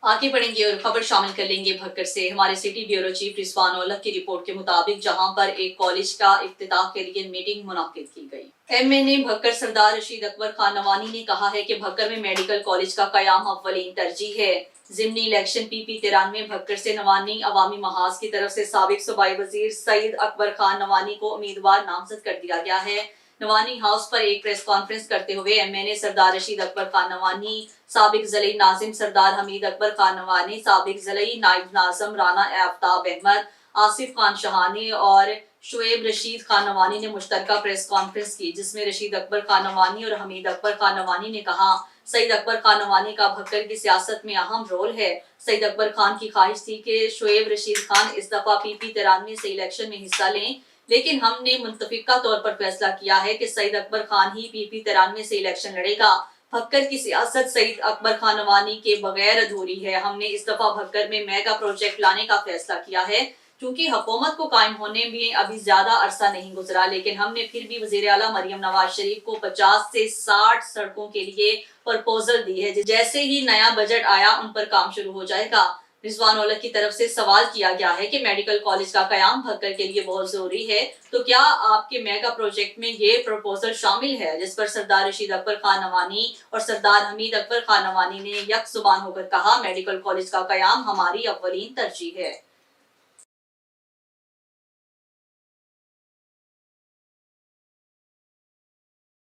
आगे बढ़ेंगे और खबर शामिल कर लेंगे भक्कर से। हमारे city bureau chief Rizwan Aulakh की रिपोर्ट के मुताबिक जहां पर एक कॉलेज का इफ्तिताह के लिए मीटिंग मुनाकिद की गई। एमएनए भक्कर सरदार रशीद अकबर खान नवानी ने कहा है कि भक्कर में मेडिकल कॉलेज का कयाम अव्वलीन तरजीह है। जिमनी इलेक्शन PP 93 भक्कर से नवानी अवामी महाज की तरफ से साबिक सूबाई वजीर सईद अकबर खान नवानी को उम्मीदवार नामजद कर दिया गया है। नवानी हाउस पर एक प्रेस कॉन्फ्रेंस करते हुए एमएनए सरदार रशीद अकबर खान नवानी, साबिक ज़लई नाजिम सरदार हमीद अकबर खान नवानी, साबिक ज़लई नाइब नाज़म राना आफ्ताब अहमद, आसिफ खान शहानी और शुएब रशीद खान नवानी ने मुश्तरका प्रेस कॉन्फ्रेंस की, जिसमें रशीद अकबर खान नवानी और हमीद अकबर खान नवानी ने कहा सईद अकबर खान नवानी का भक्कर की सियासत में अहम रोल है। सईद अकबर खान की ख्वाहिश थी कि शुएब रशीद खान इस दफा PP 93 से इलेक्शन में हिस्सा लें, लेकिन हमने मुतफिका तौर पर फैसला किया है कि सईद अकबर खान ही PP 93 से इलेक्शन लड़ेगा। भक्कर की सियासत सईद अकबर खान नवानी के बगैर अधूरी है। हमने इस दफा भक्कर में मेगा प्रोजेक्ट लाने का फैसला किया है। क्योंकि हुकूमत को कायम होने में अभी ज्यादा अरसा नहीं गुजरा, लेकिन हमने फिर भी वजीर आला मरियम नवाज शरीफ को 50 से 60 सड़कों के लिए प्रपोजल दी है। जैसे ही नया बजट आया उन पर काम शुरू हो जाएगा। रिजवान औलख की तरफ से सवाल किया गया है कि मेडिकल कॉलेज का कयाम भक्कर के लिए बहुत जरूरी है, तो क्या आपके मेगा प्रोजेक्ट में ये प्रपोजल शामिल है? जिस पर सरदार रशीद अकबर खान नवानी और सरदार हमीद अकबर खान नवानी ने यकजुबान होकर कहा, मेडिकल कॉलेज का कयाम हमारी अव्वलीन तरजीह है।